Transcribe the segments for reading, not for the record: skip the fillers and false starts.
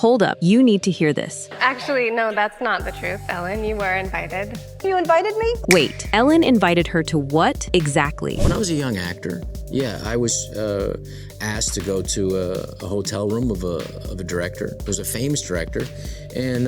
Hold up, you need to hear this. Actually, no, that's not the truth, Ellen. You were invited. You invited me? Wait, Ellen invited her to what exactly? When I was a young actor, yeah, I was asked to go to a hotel room of a director. It was a famous director, and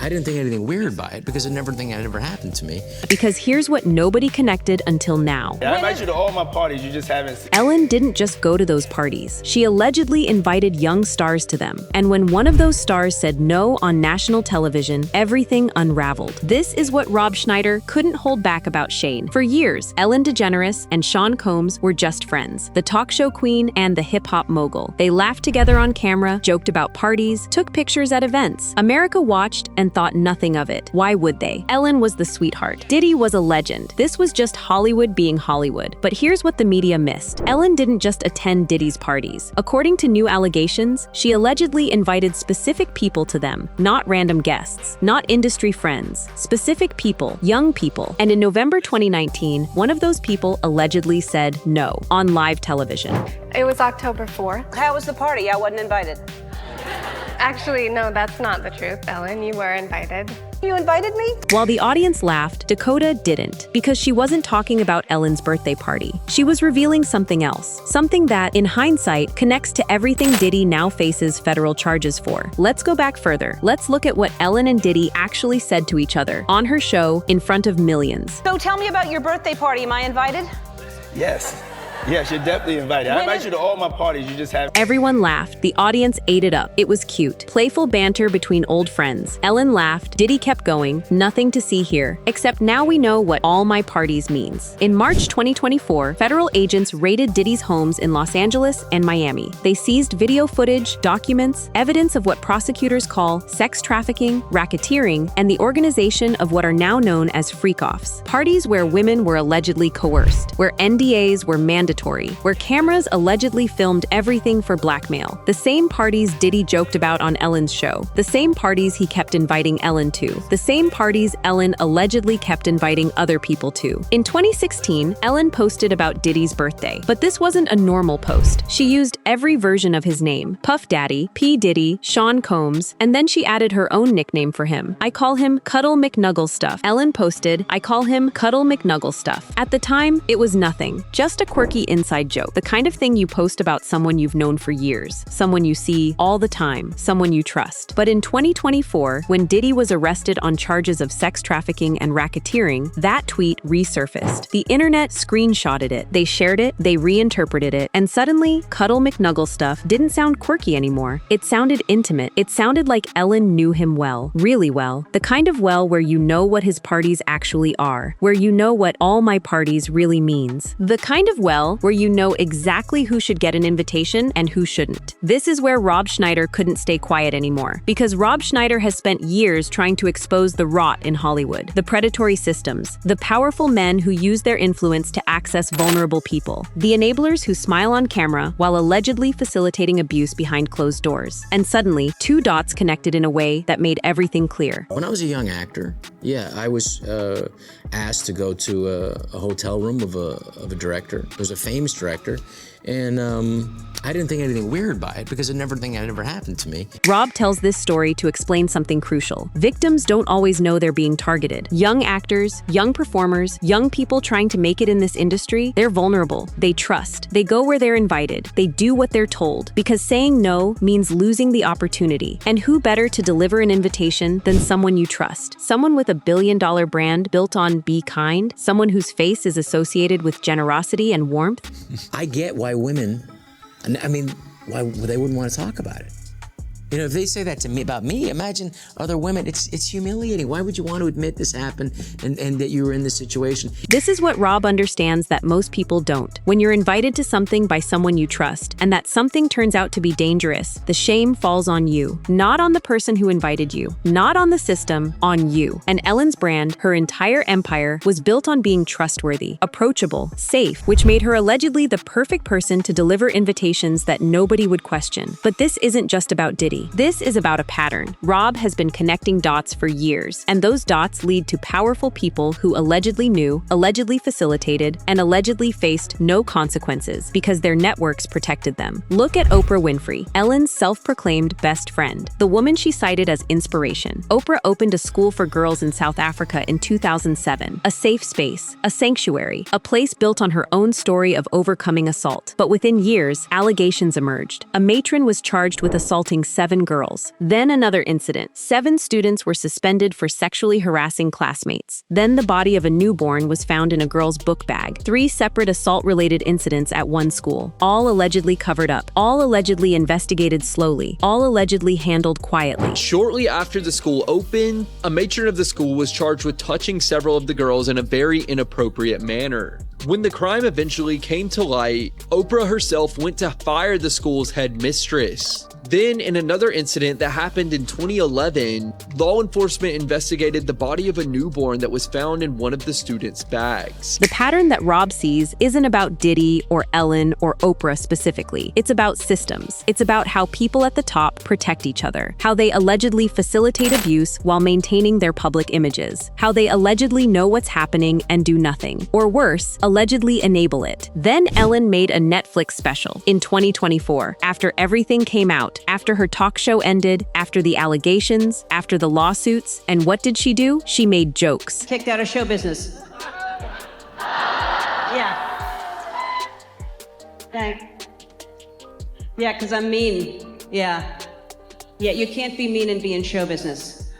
I didn't think anything weird by it because I never think it ever happened to me. Because here's what nobody connected until now. I invite you to all my parties, you just haven't seen. Ellen didn't just go to those parties. She allegedly invited young stars to them. And when one of those stars said no on national television, everything unraveled. This is what Rob Schneider couldn't hold back about Shane. For years, Ellen DeGeneres and Sean Combs were just friends, the talk show queen and the hip-hop mogul. They laughed together on camera, joked about parties, took pictures at events. America watched and thought nothing of it. Why would they? Ellen was the sweetheart. Diddy was a legend. This was just Hollywood being Hollywood. But here's what the media missed. Ellen didn't just attend Diddy's parties. According to new allegations, she allegedly invited specific people to them, not random guests, not industry friends, specific people, young people. And in November 2019, one of those people allegedly said no on live television. It was October 4th. How was the party? I wasn't invited. Actually, no, that's not the truth, Ellen. You were invited. You invited me? While the audience laughed, Dakota didn't, because she wasn't talking about Ellen's birthday party. She was revealing something else, something that, in hindsight, connects to everything Diddy now faces federal charges for. Let's go back further. Let's look at what Ellen and Diddy actually said to each other on her show in front of millions. So tell me about your birthday party. Am I invited? Yes. Yes, you're definitely invited. I invite you to all my parties, you just haven't. Everyone laughed. The audience ate it up. It was cute. Playful banter between old friends. Ellen laughed. Diddy kept going. Nothing to see here. Except now we know what all my parties means. In March 2024, federal agents raided Diddy's homes in Los Angeles and Miami. They seized video footage, documents, evidence of what prosecutors call sex trafficking, racketeering, and the organization of what are now known as freak-offs. Parties where women were allegedly coerced, where NDAs were mandatory, where cameras allegedly filmed everything for blackmail. The same parties Diddy joked about on Ellen's show. The same parties he kept inviting Ellen to. The same parties Ellen allegedly kept inviting other people to. In 2016, Ellen posted about Diddy's birthday. But this wasn't a normal post. She used every version of his name. Puff Daddy, P. Diddy, Sean Combs, and then she added her own nickname for him. I call him Cuddle McNugglestuff. Ellen posted, I call him Cuddle McNugglestuff. At the time, it was nothing. Just a quirky inside joke. The kind of thing you post about someone you've known for years, someone you see all the time, someone you trust. But in 2024, when Diddy was arrested on charges of sex trafficking and racketeering, that tweet resurfaced. The internet screenshotted it, they shared it, they reinterpreted it, and suddenly, Cuddle McNugglestuff didn't sound quirky anymore. It sounded intimate. It sounded like Ellen knew him well, really well. The kind of well where you know what his parties actually are, where you know what all my parties really means. The kind of well where you know exactly who should get an invitation and who shouldn't. This is where Rob Schneider couldn't stay quiet anymore, because Rob Schneider has spent years trying to expose the rot in Hollywood, the predatory systems, the powerful men who use their influence to access vulnerable people, the enablers who smile on camera while allegedly facilitating abuse behind closed doors. And suddenly, two dots connected in a way that made everything clear. When I was a young actor, yeah, I was asked to go to a hotel room of a director. It was a famous director, and I didn't think anything weird by it because I never think it ever happened to me. Rob tells this story to explain something crucial. Victims don't always know they're being targeted. Young actors, young performers, young people trying to make it in this industry, they're vulnerable. They trust. They go where they're invited. They do what they're told. Because saying no means losing the opportunity. And who better to deliver an invitation than someone you trust? Someone with a billion-dollar brand built on be kind? Someone whose face is associated with generosity and warmth? I get why women, I mean, why they wouldn't want to talk about it. You know, if they say that to me about me, imagine other women. It's humiliating. Why would you want to admit this happened and that you were in this situation? This is what Rob understands that most people don't. When you're invited to something by someone you trust, and that something turns out to be dangerous, the shame falls on you. Not on the person who invited you. Not on the system, on you. And Ellen's brand, her entire empire, was built on being trustworthy, approachable, safe, which made her allegedly the perfect person to deliver invitations that nobody would question. But this isn't just about Diddy. reality. This is about a pattern. Rob has been connecting dots for years, and those dots lead to powerful people who allegedly knew, allegedly facilitated, and allegedly faced no consequences because their networks protected them. Look at Oprah Winfrey, Ellen's self-proclaimed best friend, the woman she cited as inspiration. Oprah opened a school for girls in South Africa in 2007, a safe space, a sanctuary, a place built on her own story of overcoming assault. But within years, allegations emerged. A matron was charged with assaulting 7 girls. Then another incident. 7 students were suspended for sexually harassing classmates. Then the body of a newborn was found in a girl's book bag. 3 separate assault-related incidents at one school, all allegedly covered up, all allegedly investigated slowly, all allegedly handled quietly. Shortly after the school opened, a matron of the school was charged with touching several of the girls in a very inappropriate manner. When the crime eventually came to light, Oprah herself went to fire the school's headmistress. Then, in another incident that happened in 2011, law enforcement investigated the body of a newborn that was found in one of the students' bags. The pattern that Rob sees isn't about Diddy or Ellen or Oprah specifically. It's about systems. It's about how people at the top protect each other, how they allegedly facilitate abuse while maintaining their public images, how they allegedly know what's happening and do nothing, or worse, allegedly enable it. Then Ellen made a Netflix special in 2024, after everything came out, after her talk show ended, after the allegations, after the lawsuits, and what did she do? She made jokes. Kicked out of show business. Yeah. Thanks. Yeah, because I'm mean. Yeah. Yeah, you can't be mean and be in show business.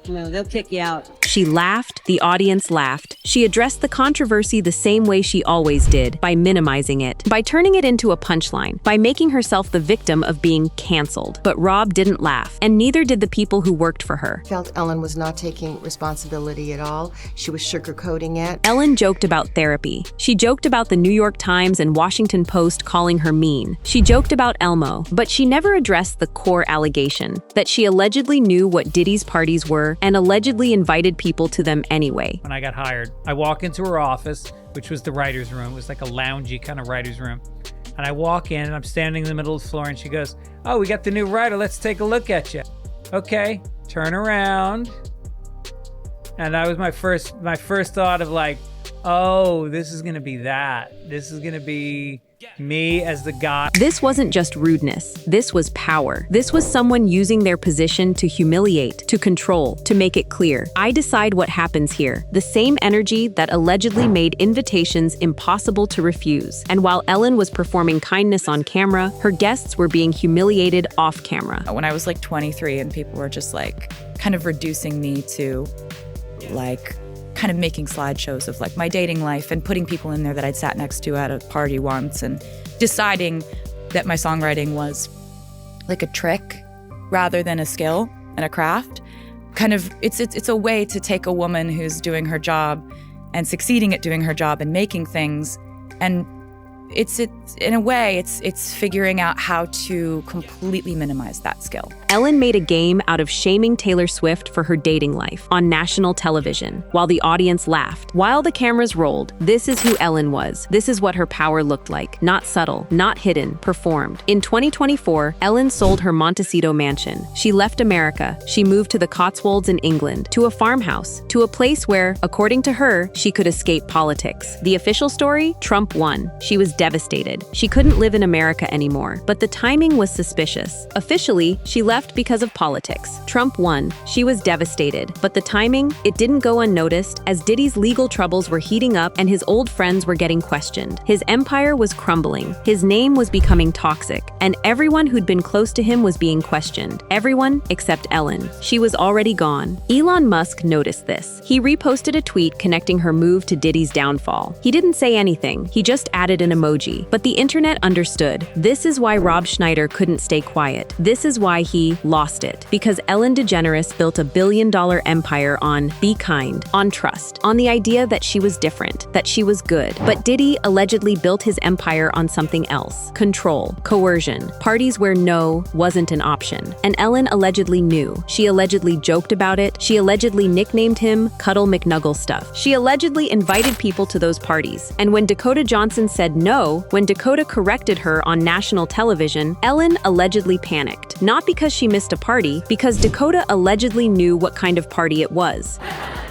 No, they'll kick you out. She laughed, the audience laughed. She addressed the controversy the same way she always did, by minimizing it, by turning it into a punchline, by making herself the victim of being canceled. But Rob didn't laugh, and neither did the people who worked for her. Felt Ellen was not taking responsibility at all. She was sugarcoating it. Ellen joked about therapy. She joked about the New York Times and Washington Post calling her mean. She joked about Elmo, but she never addressed the core allegation, that she allegedly knew what Diddy's parties were and allegedly invited people to them anyway. When I got hired, I walk into her office, which was the writer's room. It was like a loungy kind of writer's room. And I walk in and I'm standing in the middle of the floor and she goes, "Oh, we got the new writer. Let's take a look at you." Okay, turn around. And that was my first thought of like, oh, this is going to be that. This is going to be me as the guy. This wasn't just rudeness. This was power. This was someone using their position to humiliate, to control, to make it clear. I decide what happens here. The same energy that allegedly made invitations impossible to refuse. And while Ellen was performing kindness on camera, her guests were being humiliated off camera. When I was like 23 and people were just like kind of reducing me to like kind of making slideshows of like my dating life and putting people in there that I'd sat next to at a party once and deciding that my songwriting was like a trick rather than a skill and a craft. Kind of, it's a way to take a woman who's doing her job and succeeding at doing her job and making things, and it's in a way, it's figuring out how to completely minimize that skill. Ellen made a game out of shaming Taylor Swift for her dating life on national television, while the audience laughed. While the cameras rolled, this is who Ellen was. This is what her power looked like. Not subtle, not hidden, performed. In 2024, Ellen sold her Montecito mansion. She left America. She moved to the Cotswolds in England, to a farmhouse, to a place where, according to her, she could escape politics. The official story? Trump won. She was devastated. She couldn't live in America anymore, but the timing was suspicious. Officially, she left because of politics. Trump won. She was devastated, but the timing, it didn't go unnoticed as Diddy's legal troubles were heating up and his old friends were getting questioned. His empire was crumbling. His name was becoming toxic, and everyone who'd been close to him was being questioned. Everyone except Ellen. She was already gone. Elon Musk noticed this. He reposted a tweet connecting her move to Diddy's downfall. He didn't say anything. He just added an emoji. But the internet understood. This is why Rob Schneider couldn't stay quiet. This is why he lost it. Because Ellen DeGeneres built a billion-dollar empire on be kind, on trust, on the idea that she was different, that she was good. But Diddy allegedly built his empire on something else. Control, coercion, parties where no wasn't an option. And Ellen allegedly knew. She allegedly joked about it. She allegedly nicknamed him Cuddle McNuggle Stuff. She allegedly invited people to those parties. And when Dakota Johnson said no, no, when Dakota corrected her on national television, Ellen allegedly panicked. Not because she missed a party, because Dakota allegedly knew what kind of party it was.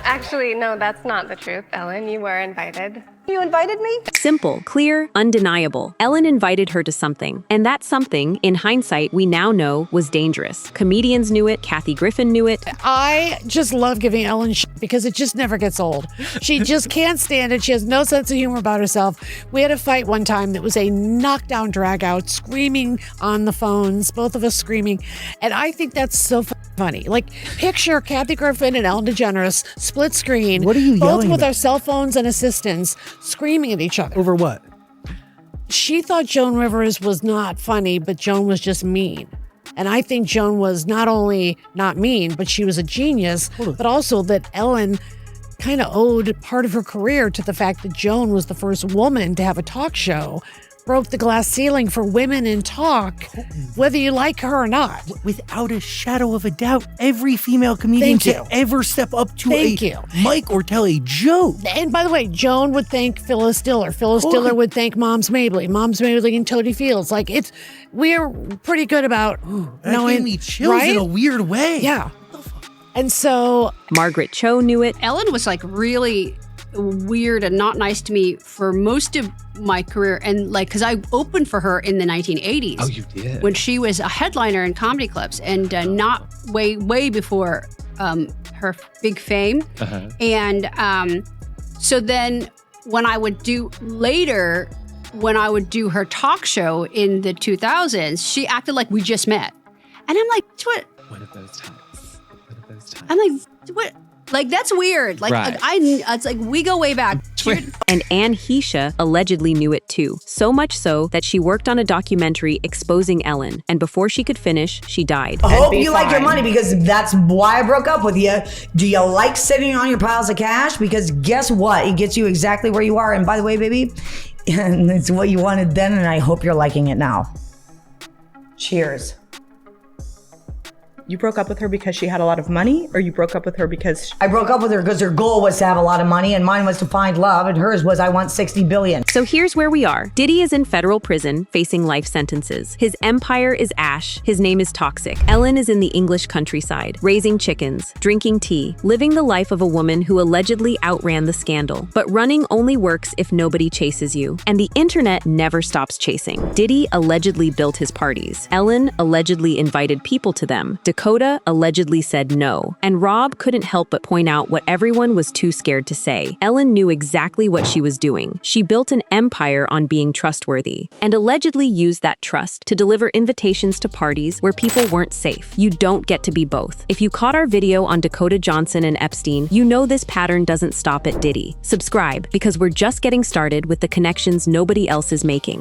Actually, no, that's not the truth, Ellen. You were invited. You invited me? Simple, clear, undeniable. Ellen invited her to something, and that something, in hindsight, we now know was dangerous. Comedians knew it, Kathy Griffin knew it. I just love giving Ellen shit because it just never gets old. She just can't stand it. She has no sense of humor about herself. We had a fight one time that was a knockdown drag out, screaming on the phones, both of us screaming. And I think that's so funny. Like, picture Kathy Griffin and Ellen DeGeneres split screen. What are you both yelling with about? our cell phones and assistants screaming at each other. Over what? She thought Joan Rivers was not funny, but Joan was just mean. And I think Joan was not only not mean, but she was a genius, but also that Ellen kind of owed part of her career to the fact that Joan was the first woman to have a talk show, broke the glass ceiling for women in talk, whether you like her or not. Without a shadow of a doubt, every female comedian to ever step up to a mic or tell a joke. And by the way, Joan would thank Phyllis Diller. Phyllis Diller would thank Moms Mabley. Moms Mabley and Toady Fields. Like, we're pretty good about That knowing, gave me chills right? in a weird way. Yeah. And so Margaret Cho knew it. Ellen was like really weird and not nice to me for most of my career, and like because I opened for her in the 1980s. Oh, you did? When she was a headliner in comedy clubs, and not way before her big fame. Uh-huh. And so then when I would do her talk show in the 2000s, she acted like we just met, and I'm like, what? One of those times. I'm like, what? Like, that's weird. Like, Right. it's like we go way back. And Anne Heche allegedly knew it too. So much so that she worked on a documentary exposing Ellen. And before she could finish, she died. I hope you like your money because that's why I broke up with you. Do you like sitting on your piles of cash? Because guess what? It gets you exactly where you are. And by the way, baby, it's what you wanted then, and I hope you're liking it now. Cheers. You broke up with her because she had a lot of money, or you broke up with her because... I broke up with her because her goal was to have a lot of money, and mine was to find love, and hers was I want 60 billion. So here's where we are. Diddy is in federal prison, facing life sentences. His empire is ash. His name is toxic. Ellen is in the English countryside, raising chickens, drinking tea, living the life of a woman who allegedly outran the scandal. But running only works if nobody chases you. And the internet never stops chasing. Diddy allegedly built his parties. Ellen allegedly invited people to them. Dakota allegedly said no, and Rob couldn't help but point out what everyone was too scared to say. Ellen knew exactly what she was doing. She built an empire on being trustworthy, and allegedly used that trust to deliver invitations to parties where people weren't safe. You don't get to be both. If you caught our video on Dakota Johnson and Epstein, you know this pattern doesn't stop at Diddy. Subscribe, because we're just getting started with the connections nobody else is making.